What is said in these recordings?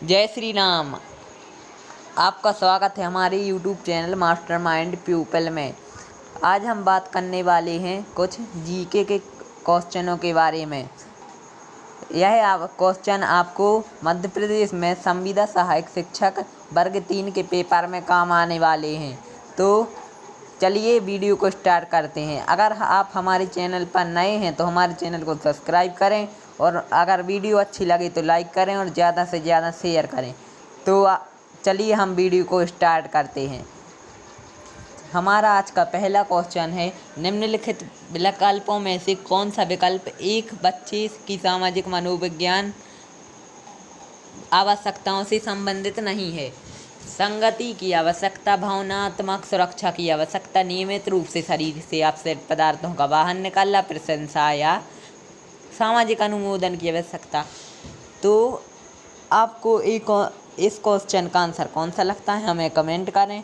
जय श्री राम। आपका स्वागत है हमारे YouTube चैनल मास्टरमाइंड प्यूपल में। आज हम बात करने वाले हैं कुछ जीके के क्वेश्चनों के बारे में। यह क्वेश्चन आपको मध्य प्रदेश में संविदा सहायक शिक्षक वर्ग 3 के पेपर में काम आने वाले हैं। तो चलिए वीडियो को स्टार्ट करते हैं। अगर आप हमारे चैनल पर नए हैं तो हमारे चैनल को सब्सक्राइब करें और अगर वीडियो अच्छी लगे तो लाइक करें और ज़्यादा से ज़्यादा शेयर करें। तो चलिए हम वीडियो को स्टार्ट करते हैं। हमारा आज का पहला क्वेश्चन है, निम्नलिखित विकल्पों में से कौन सा विकल्प एक बच्चे की सामाजिक मनोविज्ञान आवश्यकताओं से संबंधित नहीं है? संगति की आवश्यकता, भावनात्मक सुरक्षा की आवश्यकता, नियमित रूप से शरीर से अपसेट पदार्थों का बाहर निकालना, प्रशंसा या सामाजिक अनुमोदन की आवश्यकता। तो आपको इस क्वेश्चन का आंसर कौन सा लगता है, हमें कमेंट करें।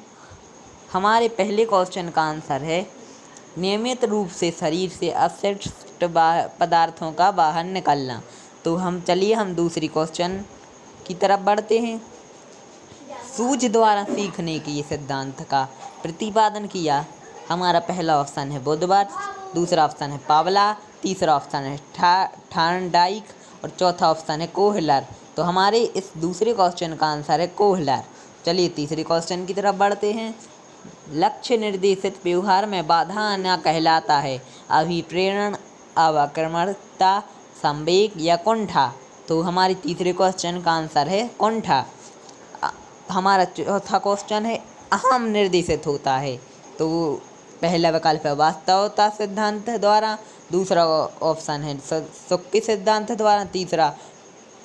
हमारे पहले क्वेश्चन का आंसर है नियमित रूप से शरीर से अपशिष्ट पदार्थों का बाहर निकलना। तो हम दूसरी क्वेश्चन की तरफ बढ़ते हैं। सूझ द्वारा सीखने की सिद्धांत का प्रतिपादन किया। हमारा पहला ऑप्शन है बुधवार, दूसरा ऑप्शन है पावला, तीसरा ऑप्शन है थार्नडाइक और चौथा ऑप्शन है कोहलर। तो हमारे इस दूसरे क्वेश्चन का आंसर है कोहलर। चलिए तीसरे क्वेश्चन की तरफ बढ़ते हैं। लक्ष्य निर्देशित व्यवहार में बाधा आना कहलाता है अभिप्रेरण, अवक्रमणता, संवेग या कुंठा। तो हमारे तीसरे क्वेश्चन का आंसर है कुंठा। हमारा चौथा क्वेश्चन है अहम निर्देशित होता है। तो पहला विकल्प है वास्तवता सिद्धांत द्वारा, दूसरा ऑप्शन है सुक्ति सिद्धांत द्वारा, तीसरा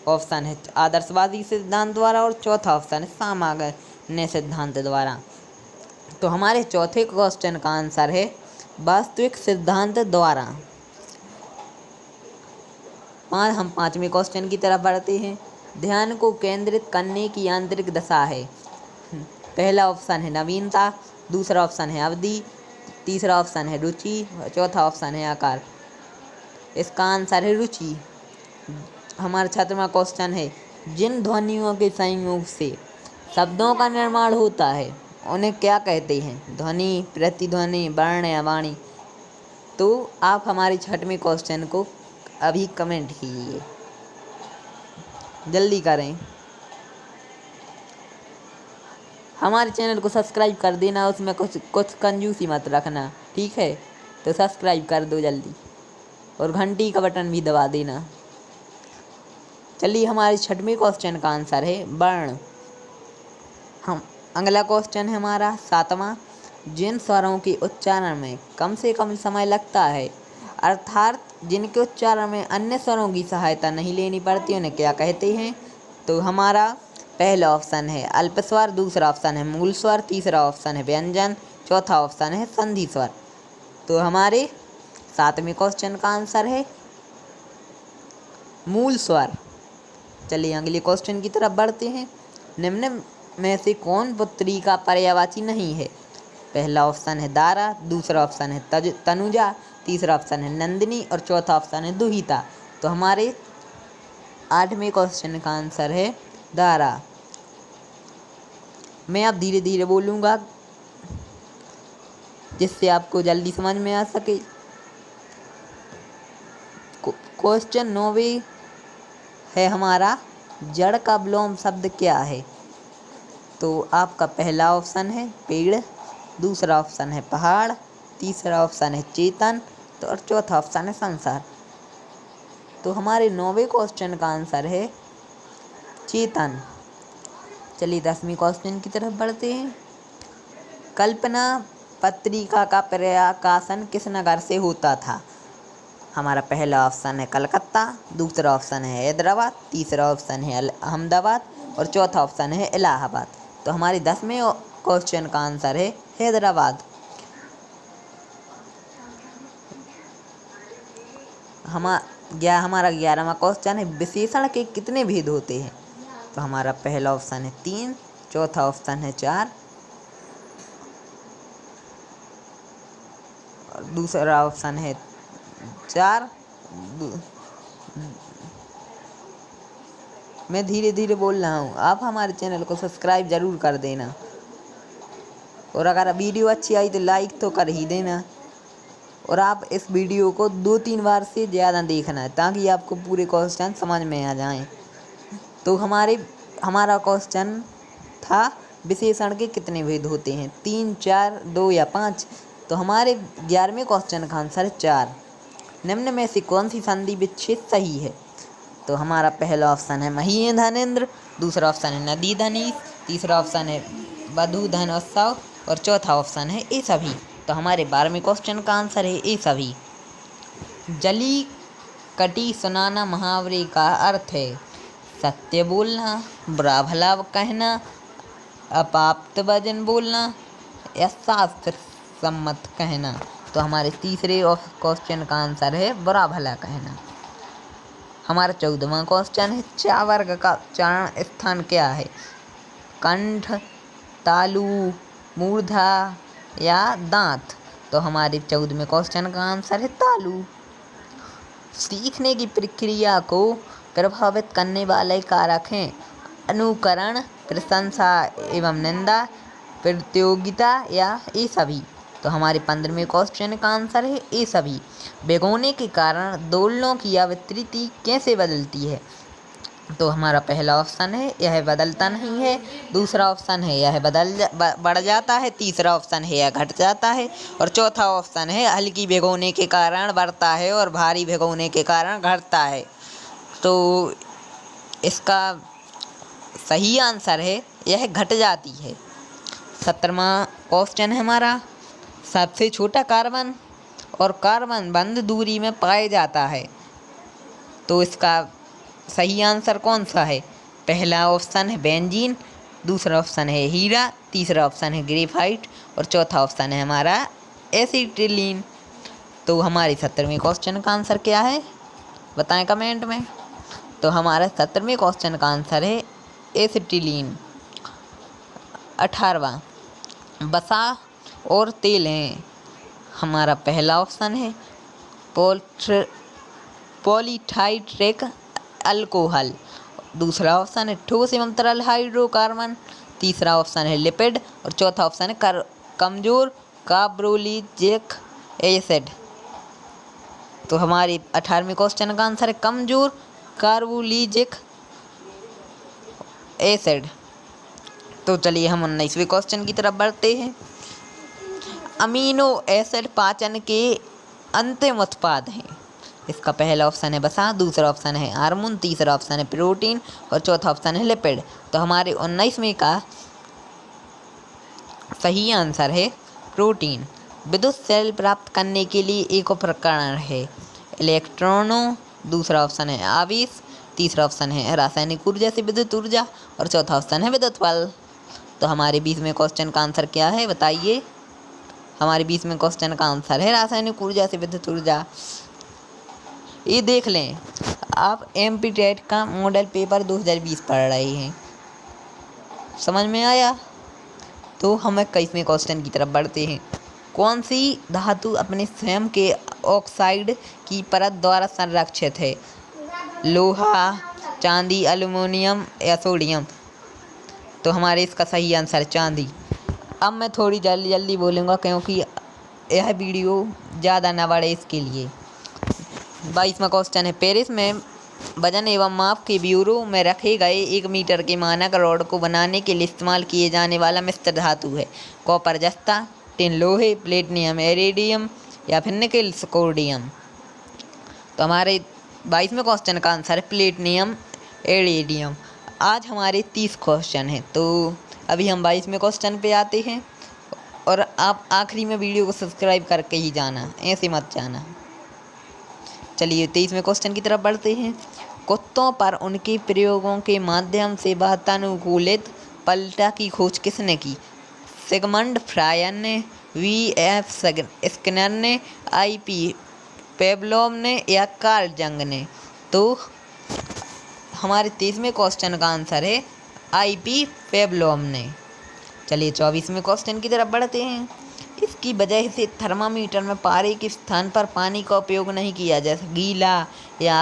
ऑप्शन है आदर्शवादी सिद्धांत द्वारा और चौथा ऑप्शन है सामान्य सिद्धांत द्वारा। तो हमारे चौथे क्वेश्चन का आंसर है वास्तविक सिद्धांत द्वारा। हम पांचवें क्वेश्चन की तरफ बढ़ते हैं। ध्यान को केंद्रित करने की आंतरिक दशा है। पहला ऑप्शन है नवीनता, दूसरा ऑप्शन है अवधि, तीसरा ऑप्शन है रुचि, चौथा ऑप्शन है आकार। इसका आंसर है रुचि। हमारा छठवां क्वेश्चन है जिन ध्वनियों के संयोग से शब्दों का निर्माण होता है उन्हें क्या कहते हैं? ध्वनि, प्रतिध्वनि, वर्ण या वाणी। तो आप हमारे छठवें क्वेश्चन को अभी कमेंट कीजिए, जल्दी करें। हमारे चैनल को सब्सक्राइब कर देना, उसमें कुछ कंजूसी मत रखना, ठीक है? तो सब्सक्राइब कर दो जल्दी और घंटी का बटन भी दबा देना। चलिए हमारे छठवें क्वेश्चन का आंसर है वर्ण। अगला क्वेश्चन है हमारा सातवां। जिन स्वरों के उच्चारण में कम से कम समय लगता है अर्थात जिनके उच्चारण में अन्य स्वरों की सहायता नहीं लेनी पड़ती उन्हें क्या कहते हैं? तो हमारा पहला ऑप्शन है अल्प स्वर, दूसरा ऑप्शन है मूल स्वर, तीसरा ऑप्शन है व्यंजन, चौथा ऑप्शन है संधि स्वर। तो हमारे सातवें क्वेश्चन का आंसर है मूल स्वर। चलिए अगले क्वेश्चन की तरफ बढ़ते हैं। निम्न में से कौन पुत्री का पर्यायवाची नहीं है? पहला ऑप्शन है दारा, दूसरा ऑप्शन है तनुजा, तीसरा ऑप्शन है नंदिनी और चौथा ऑप्शन है दुहिता। तो हमारे आठवें क्वेश्चन का आंसर है दारा। मैं अब धीरे धीरे बोलूँगा जिससे आपको जल्दी समझ में आ सके। क्वेश्चन 9 है हमारा जड़ का विलोम शब्द क्या है? तो आपका पहला ऑप्शन है पेड़, दूसरा ऑप्शन है पहाड़, तीसरा ऑप्शन है चेतन तो और चौथा ऑप्शन है संसार। तो हमारे 9वें क्वेश्चन का आंसर है चेतन। चलिए 10वें क्वेश्चन की तरफ बढ़ते हैं। कल्पना पत्रिका का प्रकाशन किस नगर से होता था? हमारा पहला ऑप्शन है कलकत्ता, दूसरा ऑप्शन है हैदराबाद, तीसरा ऑप्शन है अहमदाबाद और चौथा ऑप्शन है इलाहाबाद। तो हमारे 10वें क्वेश्चन का आंसर है हैदराबाद। हमारा 11वां क्वेश्चन है विशेषण के कितने भेद होते हैं? तो हमारा पहला ऑप्शन है 3, चौथा ऑप्शन है 4 दूसरा ऑप्शन है 4। मैं धीरे धीरे बोल रहा हूँ, आप हमारे चैनल को सब्सक्राइब ज़रूर कर देना, और अगर वीडियो अच्छी आई तो लाइक तो कर ही देना, और आप इस वीडियो को 2-3 बार से ज़्यादा देखना है ताकि आपको पूरे क्वेश्चन समझ में आ जाएं। तो हमारा क्वेश्चन था विशेषण के कितने भेद होते हैं, 3, 4, 2 या 5। तो हमारे 11वें क्वेश्चन का आंसर है 4। निम्न में से कौन सी संधि विच्छेद सही है? तो हमारा पहला ऑप्शन है मही धनेन्द्र, दूसरा ऑप्शन है नदी धनीश, तीसरा ऑप्शन है वधु धन उत्सव, और चौथा ऑप्शन है ए सभी। तो हमारे 12वें क्वेश्चन का आंसर है ए सभी। जली कटी सुनाना मुहावरे का अर्थ है सत्य बोलना, बुरा भला कहना, अपाप्त वचन बोलना या शास्त्र सम्मत कहना। तो हमारे तीसरे क्वेश्चन का आंसर है बुरा भला कहना। हमारा 14वां क्वेश्चन है चा वर्ग का उच्चारण स्थान क्या है? कंठ, तालु, मूर्धा या दांत। तो हमारे 14वें क्वेश्चन का आंसर है तालु। सीखने की प्रक्रिया को प्रभावित करने वाले कारक हैं अनुकरण, प्रशंसा एवं निंदा, प्रतियोगिता या ये सभी। तो हमारे 15वें क्वेश्चन का आंसर है ये सभी। भिगोने के कारण दोलनों की आवृत्ति कैसे बदलती है? तो हमारा पहला ऑप्शन है यह बदलता नहीं है, दूसरा ऑप्शन है यह बढ़ जाता है, तीसरा ऑप्शन है यह घट जाता है, और चौथा ऑप्शन है हल्की भिगोने के कारण बढ़ता है और भारी भिगोने के कारण घटता है। तो इसका सही आंसर है यह घट जाती है। 17वां क्वेश्चन है हमारा सबसे छोटा कार्बन और कार्बन बंद दूरी में पाया जाता है। तो इसका सही आंसर कौन सा है? पहला ऑप्शन है बेंजीन, दूसरा ऑप्शन है हीरा, तीसरा ऑप्शन है ग्रेफाइट, और चौथा ऑप्शन है हमारा एसिटिलीन। तो हमारे 17वें क्वेश्चन का आंसर क्या है बताएं कमेंट में। तो हमारा 17वें क्वेश्चन का आंसर है एसिटिलीन। 18वां वसा और तेल हैं। हमारा पहला ऑप्शन है पॉलीहाइड्रिक अल्कोहल, दूसरा ऑप्शन है ठोस एवं तरल हाइड्रोकार्बन, तीसरा ऑप्शन है लिपिड, और चौथा ऑप्शन है कमजोर कार्बोलिक एसिड। तो हमारे 18वें क्वेश्चन का आंसर है कमजोर कार्बोलिक एसिड। तो चलिए हम 19वें क्वेश्चन की तरफ बढ़ते हैं। अमीनो एसिड पाचन के अंतिम उत्पाद हैं। इसका पहला ऑप्शन है वसा, दूसरा ऑप्शन है हार्मोन, तीसरा ऑप्शन है प्रोटीन, और चौथा ऑप्शन है लिपिड। तो हमारे 19वें का सही आंसर है प्रोटीन। विद्युत सेल प्राप्त करने के लिए एक उपकरण है इलेक्ट्रॉनों, दूसरा ऑप्शन है आवेश, तीसरा ऑप्शन है रासायनिक ऊर्जा से विद्युत ऊर्जा, और चौथा ऑप्शन है विद्युत बल। तो हमारे 20वें क्वेश्चन का आंसर क्या है बताइए। हमारे 20वें क्वेश्चन का आंसर है रासायनिक ऊर्जा से विद्युत ऊर्जा। ये देख लें आप एमपी का मॉडल पेपर 2020 पढ़ रहे हैं, समझ में आया? तो हम 21वें क्वेश्चन की तरफ बढ़ते हैं। कौन सी धातु अपने स्वयं के ऑक्साइड की परत द्वारा संरक्षित है? लोहा, चांदी, एल्युमिनियम या सोडियम। तो हमारे इसका सही आंसर चांदी। अब मैं थोड़ी जल्दी बोलूँगा क्योंकि यह वीडियो ज़्यादा ना बढ़े इसके लिए। 22वां क्वेश्चन है पेरिस में वजन एवं माप के ब्यूरो में रखे गए 1 मीटर के मानक रॉड को बनाने के लिए इस्तेमाल किए जाने वाला मिश्र धातु है कॉपर जस्ता, टिन लोहे, प्लेटिनम इरिडियम या फिर निकेल स्कोर्डियम। तो हमारे 22वें क्वेश्चन का आंसर है प्लेटिनम इरिडियम। आज हमारे 30 क्वेश्चन हैं, तो अभी हम 22वें क्वेश्चन पे आते हैं, और आप आखिरी में वीडियो को सब्सक्राइब करके ही जाना, ऐसे मत जाना। चलिए 23वें क्वेश्चन की तरफ बढ़ते हैं। कुत्तों पर उनके प्रयोगों के माध्यम से वातानुकूलित पलटा की खोज किसने की? सिगमंड फ्रायन ने, V.F. स्किनर ने, I.P. पेवलोव ने या कार्ल जंग ने। तो हमारे 23वें क्वेश्चन का आंसर है I.P. पेवलोव ने। चलिए 24वें क्वेश्चन की तरफ बढ़ते हैं। इसकी वजह से थर्मामीटर में पारे के स्थान पर पानी का उपयोग नहीं किया, जैसे गीला या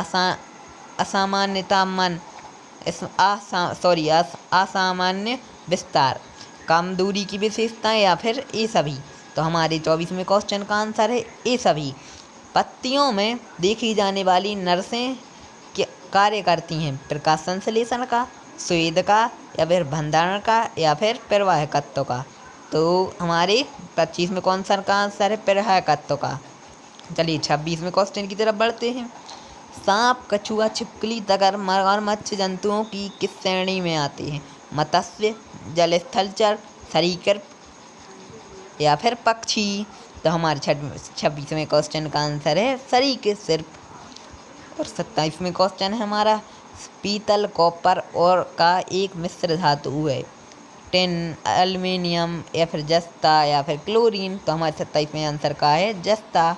असामान्य तापमान, असामान्य विस्तार, कम दूरी की विशेषताएं या फिर ये सभी। तो हमारे 24वें क्वेश्चन का आंसर है ये सभी। पत्तियों में देखी जाने वाली नसें कार्य करती हैं प्रकाश संश्लेषण का, स्वेद का, या फिर भंडारण का, या फिर प्रवाहकत्व का। तो हमारे 25वें क्वेश्चन का आंसर है प्रवाहकत्व का। चलिए 26वें क्वेश्चन की तरफ बढ़ते हैं। सांप, कछुआ, छिपकली, तगर, मगरमच्छ जंतुओं की किस श्रेणी में आते हैं? मत्स्य, जलस्थलचर, सरीसृप, या फिर पक्षी। तो हमारे 26वें क्वेश्चन का आंसर है सरीसृप। और 27वें क्वेश्चन है हमारा, पीतल, कॉपर और का एक मिश्र धातु है, टिन, एल्युमिनियम, या फिर जस्ता, या फिर क्लोरीन। तो हमारे 27वें आंसर का है जस्ता।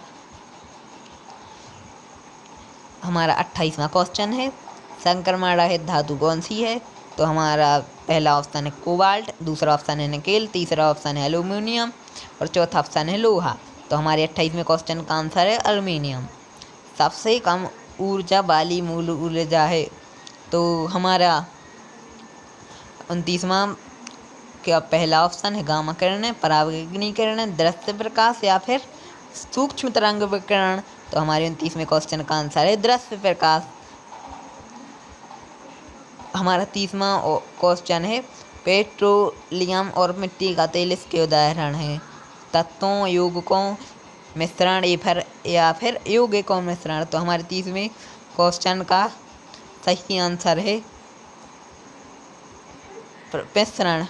हमारा 28वां क्वेश्चन है, संक्रमण रहित धातु कौन सी है? तो हमारा पहला ऑप्शन है कोबाल्ट, दूसरा ऑप्शन है निकेल, तीसरा ऑप्शन है एल्युमिनियम, और चौथा ऑप्शन है लोहा। तो हमारे 28वें क्वेश्चन का आंसर है एल्युमिनियम। सबसे कम ऊर्जा वाली मूल ऊर्जा है? तो हमारा 29वां क्या पहला ऑप्शन है गामा किरणें, पराबैंगनी किरणें, दृश्य प्रकाश, या फिर सूक्ष्म तरंग विकिरण। तो हमारे 29वें क्वेश्चन का आंसर है दृश्य प्रकाश। हमारा 30वां क्वेश्चन है, पेट्रोलियम और मिट्टी का तेल इसके उदाहरण हैं? तत्वों, यौगिकों, मिश्रण, या फिर यौगिकों मिश्रण। तो हमारे 30वें क्वेश्चन का सही आंसर है मिश्रण।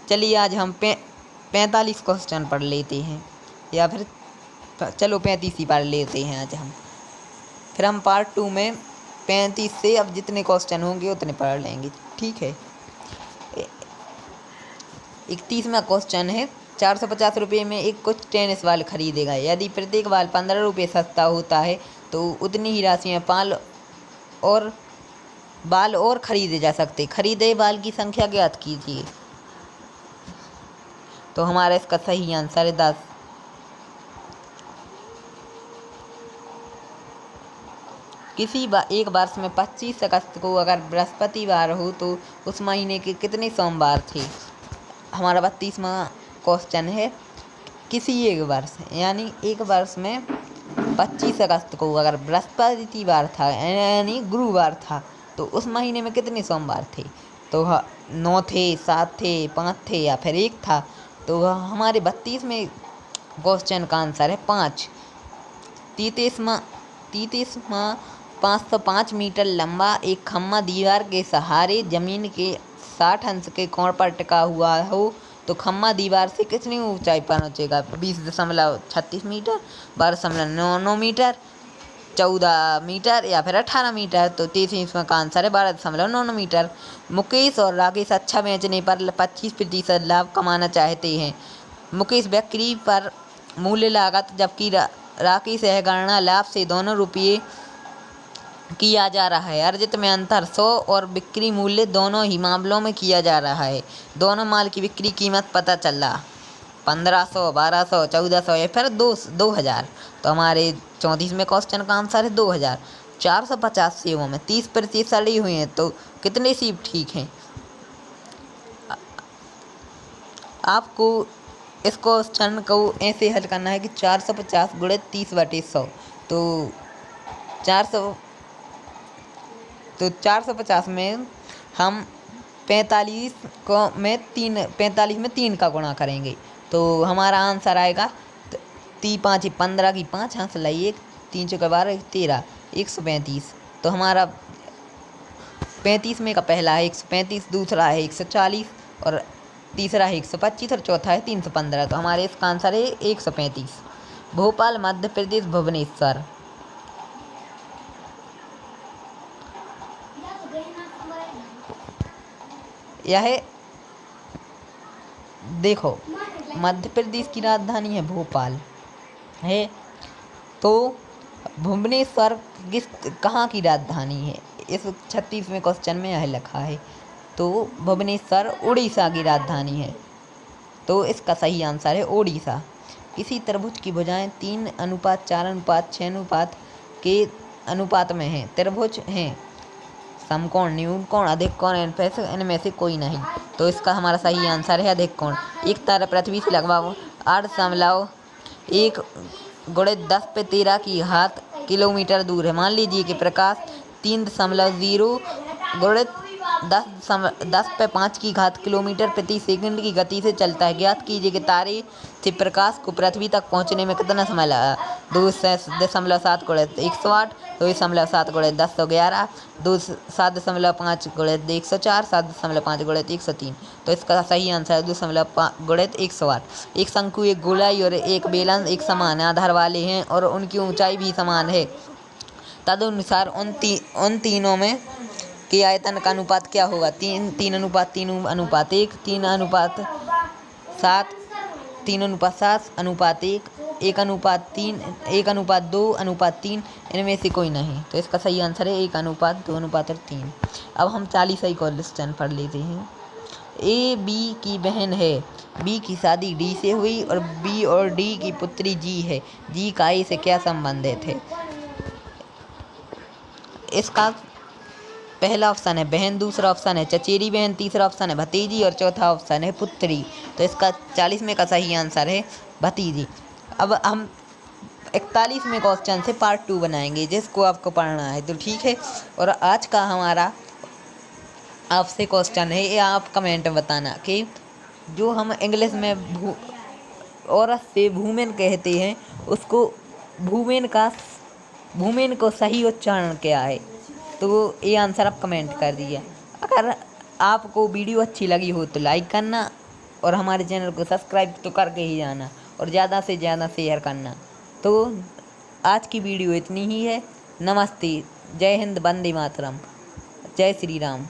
चलिए आज हम 45 क्वेश्चन पढ़ लेते हैं, या फिर चलो 35 ही पढ़ लेते हैं आज हम। फिर हम पार्ट 2 में 35 से अब जितने क्वेश्चन होंगे उतने पढ़ लेंगे, ठीक है। 31वां क्वेश्चन है, 450 रुपये में एक कुछ टेनिस बॉल खरीदेगा। यदि प्रत्येक बॉल 15 रुपये सस्ता होता है तो उतनी ही राशि में बाल और खरीदे जा सकते। खरीदे बाल की संख्या ज्ञात कीजिए। तो हमारा इसका सही आंसर है 10। एक वर्ष में 25 अगस्त को अगर बृहस्पतिवार हो तो उस महीने के कितने सोमवार थे? हमारा 32वां क्वेश्चन है, किसी एक वर्ष यानी एक वर्ष में 25 अगस्त को अगर बृहस्पतिवार था यानी गुरुवार था तो उस महीने में कितने सोमवार थे? तो 9 थे, 7 थे, 5 थे, या फिर 1 था। तो हमारे 32वें क्वेश्चन का आंसर है 5। 33वां 505 मीटर लंबा एक खम्मा दीवार के सहारे जमीन के 60 अंश के कोण पर टिका हुआ हो तो खम्मा दीवार से कितनी ऊंचाई पर पहुँचेगा? 20.36 मीटर, 12.99 मीटर, 14 मीटर, या फिर 18 मीटर। तो 33वां का आंसर है 12.99 मीटर। मुकेश और राकेश अच्छा बेचने पर 25% लाभ कमाना चाहते हैं। मुकेश बिक्री पर मूल्य लागत जबकि राकेश यह गणना लाभ से दोनों रुपये किया जा रहा है। अर्जित में अंतर 100 और बिक्री मूल्य दोनों ही मामलों में किया जा रहा है। दोनों माल की बिक्री कीमत पता चला 1500, 1200, 1400 या फिर 2000। तो हमारे 34वें क्वेश्चन का आंसर है 2000। 450 सेबों में 30% सड़ी हुई हैं तो कितने सेब ठीक हैं? आपको इस क्वेश्चन को ऐसे हल करना है कि 450 गुणे 30/100 तो 450 में हम 45 में 3 का गुणा करेंगे तो हमारा आंसर आएगा 5 15 की 5 हाँस लाइए 3 चौके 12 13 135। तो हमारा 35 में का पहला है 135, दूसरा है 140, और तीसरा है 125, और चौथा है 315। तो हमारे इसका आंसर है 135। भोपाल मध्य प्रदेश, भुवनेश्वर। यह देखो मध्य प्रदेश की राजधानी है भोपाल है, तो भुवनेश्वर कहाँ की राजधानी है? इस 36वें क्वेश्चन में यह लिखा है। तो भुवनेश्वर उड़ीसा की राजधानी है, तो इसका सही आंसर है उड़ीसा। किसी त्रिभुज की भुजाएं 3:4:6 के अनुपात में हैं। त्रिभुज हैं समकोण, न्यून कोण, अधिक कोण, इनमें से कोई नहीं। तो इसका हमारा सही आंसर है अधिक कोण। एक तारा पृथ्वी से लगभग 8.1 गुणित 10⁻13 की घात किलोमीटर दूर है। मान लीजिए कि प्रकाश 3.0 गुणित 10⁵ की घात किलोमीटर प्रति सेकंड की गति से चलता है। ज्ञात कीजिए कि तारे से प्रकाश को पृथ्वी तक पहुंचने में कितना समय लगा। 2.7 गुणित 108, 2.7 गुणित 1011, 7.5 गुणित 104, 7.5 गुणित 103। तो इसका सही आंसर है 2.5 गुणित 108। एक शंकु, एक गोलाई और एक बेलन एक समान आधार वाले हैं और उनकी ऊंचाई भी समान है। तदनुसार उन तीनों में के आयतन का अनुपात क्या होगा। 3:1, 3:7, 3:7:1, 1:3, 1:2:3। इनमें से कोई नहीं। तो इसका सही आंसर है 1:2:3। अब हम 40वां क्वेश्चन पढ़ लेते हैं। ए बी की बहन है। बी की शादी डी से हुई और बी और डी की पुत्री जी है। जी का ए से क्या संबंधित है। इसका पहला ऑप्शन है बहन, दूसरा ऑप्शन है चचेरी बहन, तीसरा ऑप्शन है भतीजी और चौथा ऑप्शन है पुत्री। तो इसका 40वें का सही आंसर है भतीजी। अब हम 41वें क्वेश्चन से पार्ट 2 बनाएंगे जिसको आपको पढ़ना है। तो ठीक है। और आज का हमारा आपसे क्वेश्चन है, ये आप कमेंट में बताना कि जो हम इंग्लिश में औरत से वुमेन कहते हैं उसको वुमेन को सही उच्चारण क्या है। तो ये आंसर आप कमेंट कर दीजिए। अगर आपको वीडियो अच्छी लगी हो तो लाइक करना और हमारे चैनल को सब्सक्राइब तो करके ही जाना और ज़्यादा से ज़्यादा शेयर करना। तो आज की वीडियो इतनी ही है। नमस्ते, जय हिंद, वंदे मातरम, जय श्री राम।